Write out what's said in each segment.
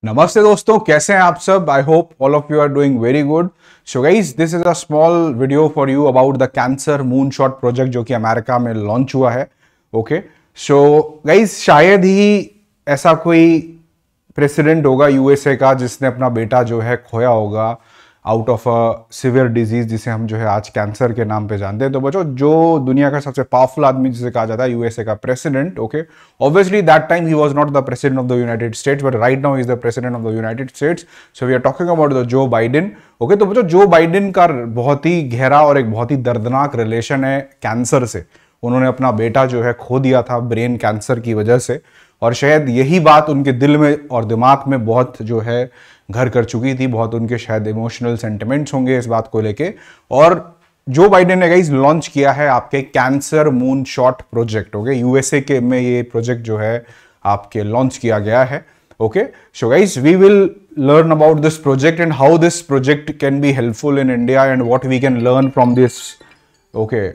नमस्ते दोस्तों, कैसे हैं आप सब। I hope all of you are doing very good. So guys, this is a small video for you about the cancer moonshot project जो कि अमेरिका में लॉन्च हुआ है। ओके, सो गाइज, शायद ही ऐसा कोई प्रेसिडेंट होगा यूएसए का जिसने अपना बेटा जो है खोया होगा out of a severe disease जिसे हम जो है आज कैंसर के नाम पे जानते हैं। तो बच्चों, जो दुनिया का सबसे पावरफुल आदमी जिसे कहा जाता है यूएसए का president, okay, obviously that time he was not the president of the United States, but right now is the president of the United States. So we are talking about the Joe Biden. Okay, तो बच्चों, Joe Biden का बहुत ही गहरा और एक बहुत ही दर्दनाक relation है कैंसर से। उन्होंने अपना बेटा जो है खो दिया था ब्रेन कैंसर की वजह से, और शायद यही बात उनके दिल में और दिमाग में बहुत जो है घर कर चुकी थी। बहुत उनके शायद इमोशनल सेंटिमेंट्स होंगे इस बात को लेके। और जो बाइडेन ने गाइस लॉन्च किया है आपके cancer moon shot project. Okay, USA के में ये प्रोजेक्ट जो है आपके लॉन्च किया गया है। Okay, so guys, we will learn about this project and how this project can be helpful in India and what we can learn from this, okay,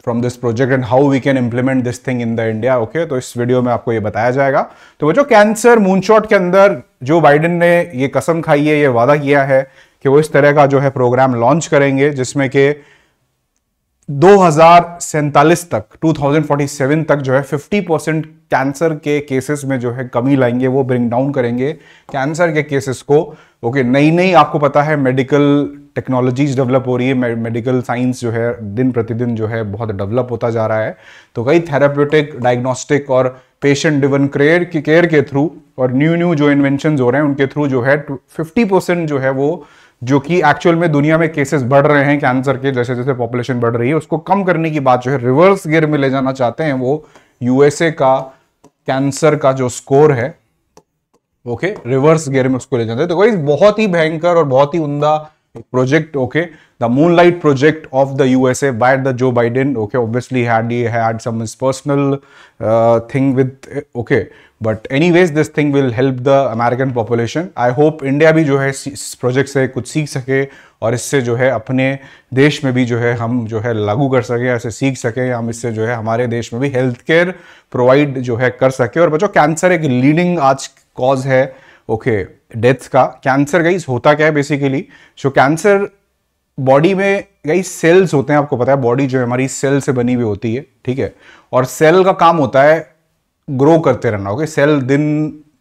from this project and how we can implement this thing in the India. Okay, तो इस video में आपको ये बताया जाएगा। तो बच्चों, cancer moonshot के अंदर जो बाइडेन ने ये कसम खाई है, ये वादा किया है कि वो इस तरह का जो है प्रोग्राम लॉन्च करेंगे जिसमें कि 2047 तक 2047 तक जो है 50% कैंसर के केसेस में जो है कमी लाएंगे। वो ब्रिंग डाउन करेंगे कैंसर के केसेस को। ओके, नई नई आपको पता है मेडिकल टेक्नोलॉजीज डेवलप हो रही है, मेडिकल साइंस जो है दिन प्रतिदिन जो है बहुत डेवलप होता जा रहा है। तो कई थेराप्यूटिक, डायग्नोस्टिक और पेशेंट ड्रिवन केयर के थ्रू और न्यू जो इन्वेंशन हो रहे हैं उनके थ्रू जो है 50% जो है वो, जो कि एक्चुअल में दुनिया में केसेस बढ़ रहे हैं कैंसर के, जैसे जैसे पॉपुलेशन बढ़ रही है, उसको कम करने की बात जो है रिवर्स गियर में ले जाना चाहते हैं वो यूएसए का कैंसर का जो स्कोर है। ओके, रिवर्स गियर में उसको ले जाते हैं। तो कोई बहुत ही भयंकर और बहुत ही उम्दा project, okay, the moonlight project of the USA by the Joe Biden. Okay, obviously he had some personal thing with, okay, but anyways this thing will help the American population. I hope India भी जो है इस project से कुछ सीख सके और इससे जो है अपने देश में भी जो है हम जो है लागू कर सके, ऐसे सीख सके, हम इससे जो है हमारे देश में भी हेल्थ केयर प्रोवाइड जो है कर सके। और बच्चों, कैंसर एक लीडिंग आज कॉज है, ओके, डेथ का। कैंसर गाइस होता क्या है बेसिकली? सो कैंसर बॉडी में गाइस सेल्स होते हैं, आपको पता है बॉडी जो है हमारी सेल से बनी हुई होती है, ठीक है, और सेल का काम होता है ग्रो करते रहना। ओके, सेल दिन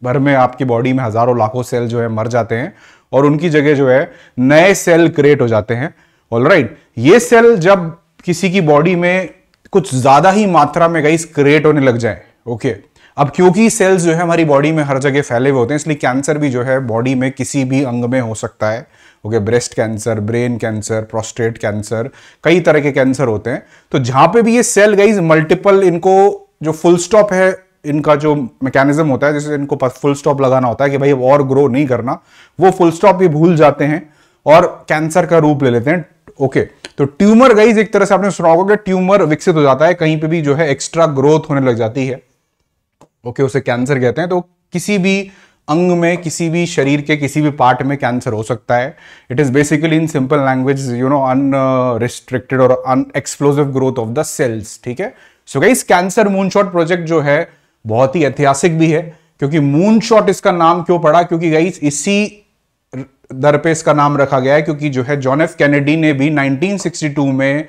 भर में आपकी बॉडी में हजारों लाखों सेल जो है मर जाते हैं और उनकी जगह जो है नए सेल क्रिएट हो जाते हैं। ऑलराइट, ये सेल जब किसी की बॉडी में कुछ ज्यादा ही मात्रा में गाइस क्रिएट होने लग जाए, ओके, अब क्योंकि सेल्स जो है हमारी बॉडी में हर जगह फैले हुए होते हैं, इसलिए कैंसर भी जो है बॉडी में किसी भी अंग में हो सकता है। Okay, breast cancer, brain cancer, prostate cancer, कई तरह के कैंसर होते हैं। तो जहां पे भी ये सेल गाइस मल्टीपल, इनको जो फुल स्टॉप है, इनका जो मैकेनिज्म होता है जैसे इनको फुल स्टॉप लगाना होता है कि भाई और ग्रो नहीं करना, वो फुल स्टॉप भी भूल जाते हैं और कैंसर का रूप ले लेते हैं। ओके, तो ट्यूमर गाइस एक तरह से आपने सुना होगा कि ट्यूमर विकसित हो जाता है, कहीं पे भी जो है एक्स्ट्रा ग्रोथ होने लग जाती है। ओके, उसे कैंसर कहते हैं। तो किसी भी अंग में, किसी भी शरीर के किसी भी पार्ट में कैंसर हो सकता है। It is basically in simple language unrestricted और अनएक्सप्लोसिव ग्रोथ ऑफ द सेल्स, ठीक है। So guys, cancer moonshot project जो है बहुत ही ऐतिहासिक भी है, क्योंकि मूनशॉट इसका नाम क्यों पड़ा? क्योंकि गाइस इसी दर पे इसका नाम रखा गया है, क्योंकि जो है जॉन एफ कैनेडी ने भी 1962 में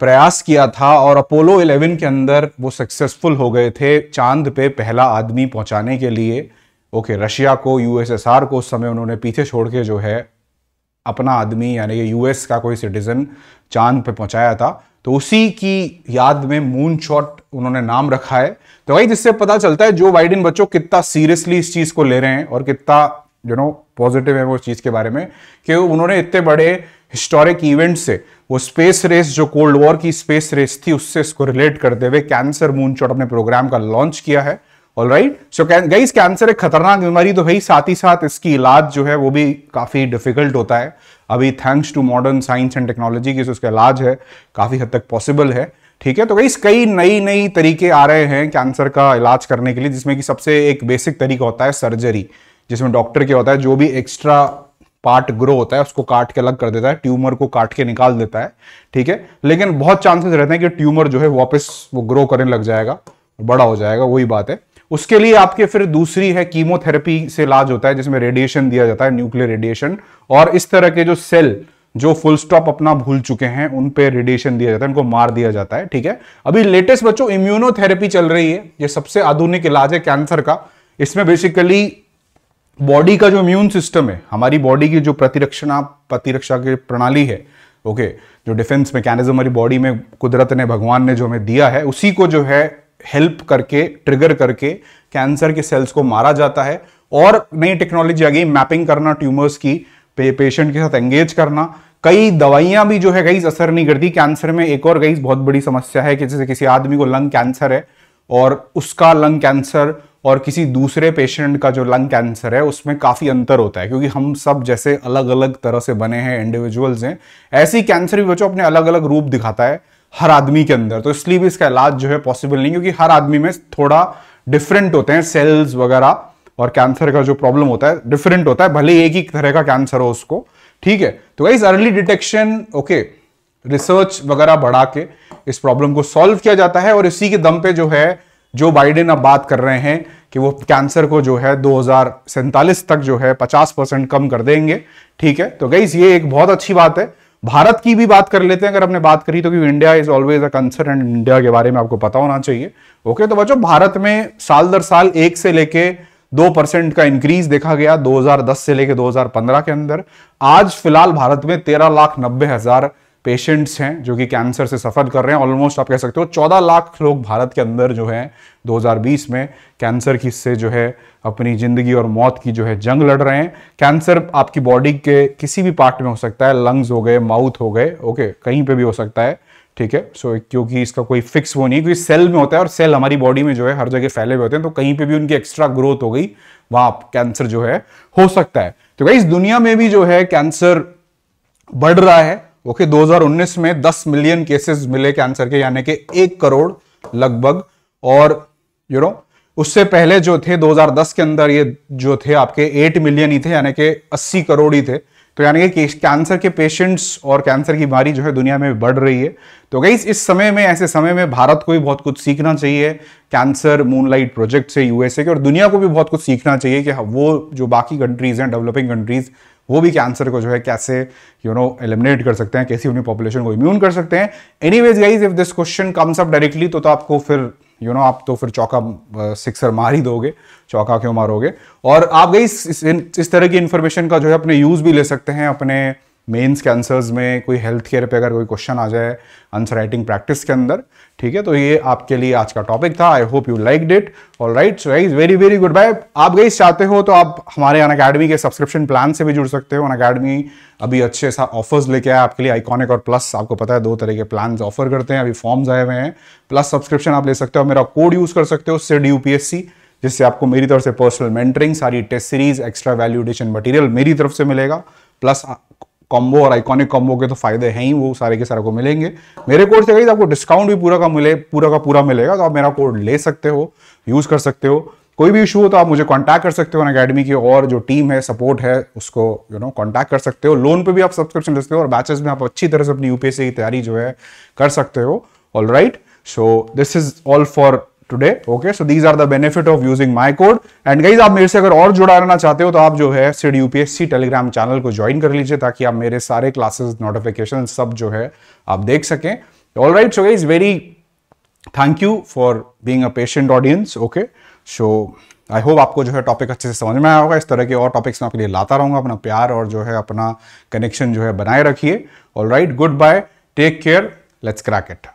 प्रयास किया था और अपोलो 11 के अंदर वो सक्सेसफुल हो गए थे चांद पे पहला आदमी पहुंचाने के लिए। ओके, रशिया को, यूएसएसआर को उस समय उन्होंने पीछे छोड़ के जो है अपना आदमी यानी कि यूएस का कोई सिटीजन चांद पे पहुंचाया था। तो उसी की याद में मूनशॉट उन्होंने नाम रखा है। तो भाई, जिससे पता चलता है जो बाइडेन बच्चों कितना सीरियसली इस चीज को ले रहे हैं और कितना पॉजिटिव है वो चीज के बारे में, कि उन्होंने इतने बड़े हिस्टोरिक इवेंट से, वो स्पेस रेस जो कोल्ड वॉर की स्पेस रेस थी उससे इसको रिलेट करते हुए कैंसर मूनशॉट अपने प्रोग्राम का लॉन्च किया है। ऑलराइट, सो गाइस, कैंसर एक खतरनाक बीमारी तो भाई, साथ ही साथ इसकी इलाज जो है वो भी काफी डिफिकल्ट होता है। अभी thanks to modern science and technology की उसका इलाज है काफी हद तक पॉसिबल है, ठीक है। तो गाइस, कई नई तरीके आ रहे हैं कैंसर का इलाज करने के लिए, जिसमें कि सबसे एक बेसिक तरीका होता है सर्जरी, जिसमें डॉक्टर क्या होता है जो भी एक्स्ट्रा पार्ट ग्रो होता है उसको काट के अलग कर देता है, ट्यूमर को काट के निकाल देता है, ठीक है। लेकिन बहुत चांसेस रहते हैं कि ट्यूमर जो है वापस वो ग्रो करने लग जाएगा, बड़ा हो जाएगा, वही बात है। उसके लिए आपके फिर दूसरी है कीमोथेरेपी से इलाज होता है, जिसमें रेडिएशन दिया जाता है, न्यूक्लियर रेडिएशन, और इस तरह के जो सेल जो फुल स्टॉप अपना भूल चुके हैं उन पे रेडिएशन दिया जाता है, उनको मार दिया जाता है। ठीक है, अभी लेटेस्ट बच्चों इम्यूनोथेरेपी चल रही है, ये सबसे आधुनिक इलाज है कैंसर का। इसमें बेसिकली बॉडी का जो इम्यून सिस्टम है, हमारी बॉडी की जो प्रतिरक्षा की प्रणाली है, ओके, जो डिफेंस मैकेनिज्म हमारी बॉडी में कुदरत ने, भगवान ने जो हमें दिया है, उसी को जो है हेल्प करके, ट्रिगर करके कैंसर के सेल्स को मारा जाता है। और नई टेक्नोलॉजी आ गई, मैपिंग करना ट्यूमर्स की, पेशेंट के साथ एंगेज करना। कई दवाइयां भी जो है गाइस असर नहीं करती कैंसर में। एक और गाइस बहुत बड़ी समस्या है कि जैसे किसी आदमी को लंग कैंसर है और उसका लंग कैंसर और किसी दूसरे पेशेंट का जो लंग कैंसर है उसमें काफी अंतर होता है, क्योंकि हम सब जैसे अलग अलग तरह से बने हैं, इंडिविजुअल्स हैं, ऐसी कैंसर भी बच्चों अपने अलग अलग रूप दिखाता है हर आदमी के अंदर। तो इसलिए भी इसका इलाज जो है पॉसिबल नहीं, क्योंकि हर आदमी में थोड़ा डिफरेंट होते हैं सेल्स वगैरह, और कैंसर का जो प्रॉब्लम होता है डिफरेंट होता है, भले एक ही तरह का कैंसर हो उसको। ठीक है, तो guys early detection, okay, research वगैरह बढ़ा के इस प्रॉब्लम को सॉल्व किया जाता है। और इसी के दम पे जो है जो बाइडेन अब बात कर रहे हैं कि वो कैंसर को जो है 2047 तक जो है 50% कम कर देंगे। ठीक है, तो गाइस ये एक बहुत अच्छी बात है। भारत की भी बात कर लेते हैं, अगर हमने बात करी तो, कि India is always a concern, and India के बारे में आपको पता होना चाहिए। ओके, तो बच्चों भारत में साल दर साल 1 से लेके 2% का इंक्रीज देखा गया 2010 से लेके 2015 के अंदर। आज फिलहाल भारत में 13,90,000 पेशेंट्स हैं जो कि कैंसर से सफर कर रहे हैं। ऑलमोस्ट आप कह सकते हो 14 लाख लोग भारत के अंदर जो है 2020 में कैंसर की से जो है अपनी जिंदगी और मौत की जो है जंग लड़ रहे हैं। कैंसर आपकी बॉडी के किसी भी पार्ट में हो सकता है, लंग्स हो गए, माउथ हो गए, ओके, कहीं पे भी हो सकता है। ठीक है, सो क्योंकि इसका कोई फिक्स वो नहीं है, क्योंकि सेल में होता है और सेल हमारी बॉडी में जो है हर जगह फैले हुए होते हैं, तो कहीं पे भी उनकी एक्स्ट्रा ग्रोथ हो गई, वहां कैंसर जो है हो सकता है। तो गाइस दुनिया में भी जो है कैंसर बढ़ रहा है। ओके, 2019 में 10 मिलियन केसेस मिले कैंसर के, यानी कि 1 करोड़ लगभग। और उससे पहले जो थे 2010 के अंदर ये जो थे आपके 8 मिलियन ही थे, यानी कि 80 करोड़ ही थे। तो यानी कि कैंसर के पेशेंट्स और कैंसर की बीमारी जो है दुनिया में बढ़ रही है। तो गाइस इस समय में, ऐसे समय में भारत को भी बहुत कुछ सीखना चाहिए कैंसर मूनलाइट प्रोजेक्ट से, यूएसए के, और दुनिया को भी बहुत कुछ सीखना चाहिए कि वो जो बाकी कंट्रीज हैं, डेवलपिंग कंट्रीज, वो भी कैंसर को जो है कैसे एलिमिनेट कर सकते हैं, कैसे अपनी पॉपुलेशन को इम्यून कर सकते हैं। Anyways guys, if this question comes up directly तो आपको फिर आप तो फिर चौका सिक्सर मार ही दोगे, चौका क्यों मारोगे। और आप गाइस इस तरह की इंफॉर्मेशन का जो है अपने यूज भी ले सकते हैं अपने मेंस कैंसर्स में, कोई हेल्थ केयर पे अगर कोई क्वेश्चन आ जाए आंसर राइटिंग प्रैक्टिस के अंदर। ठीक है, तो ये आपके लिए आज का टॉपिक था। I hope you liked it. Alright, so guys very very good bye. आप गाइस चाहते हो तो आप हमारे अनअकैडमी के सब्सक्रिप्शन प्लान से भी जुड़ सकते हो। अनअकैडमी अभी अच्छे सा ऑफर्स लेके आया आपके लिए, आइकॉनिक और प्लस। आपको पता है 2 तरह के प्लान ऑफर करते हैं, अभी फॉर्म्स आए हुए हैं। प्लस सब्सक्रिप्शन आप ले सकते हो, मेरा कोड यूज कर सकते हो सिड UPSC, जिससे आपको मेरी तरफ से पर्सनल मेंटरिंग, सारी test series, extra value addition material मेरी तरफ से मिलेगा। प्लस कॉम्बो और आइकॉनिक कॉम्बो के तो फायदे हैं ही, वो सारे के सारे को मिलेंगे। मेरे कोड से गाइस आपको डिस्काउंट भी पूरा का पूरा मिलेगा, तो आप मेरा कोड ले सकते हो, यूज कर सकते हो। कोई भी इशू हो तो आप मुझे कांटेक्ट कर सकते हो, अनअकैडमी की और जो टीम है, सपोर्ट है, उसको कांटेक्ट कर सकते हो। लोन पे भी आप सब्सक्रिप्शन ले सकते हो और बैचेस में आप अच्छी तरह से अपनी UPSC की तैयारी जो है कर सकते हो। Alright, so this is all for today. Okay, so these are the benefit of using my code. And guys आप मेरे से अगर और जुड़ा रहना चाहते हो तो आप जो है सिड UPSC टेलीग्राम चैनल को ज्वाइन कर लीजिए, ताकि आप मेरे सारे क्लासेस, नोटिफिकेशन सब जो है आप देख सकें। Alright, so guys very thank you for being a patient audience. Okay, so I hope आपको जो है टॉपिक अच्छे से समझ में आया होगा। इस तरह के और टॉपिक्स मैं आपके लिए लाता रहूंगा। अपना प्यार और जो है अपना कनेक्शन जो है बनाए रखिए। Alright, good bye, take care, let's crack it.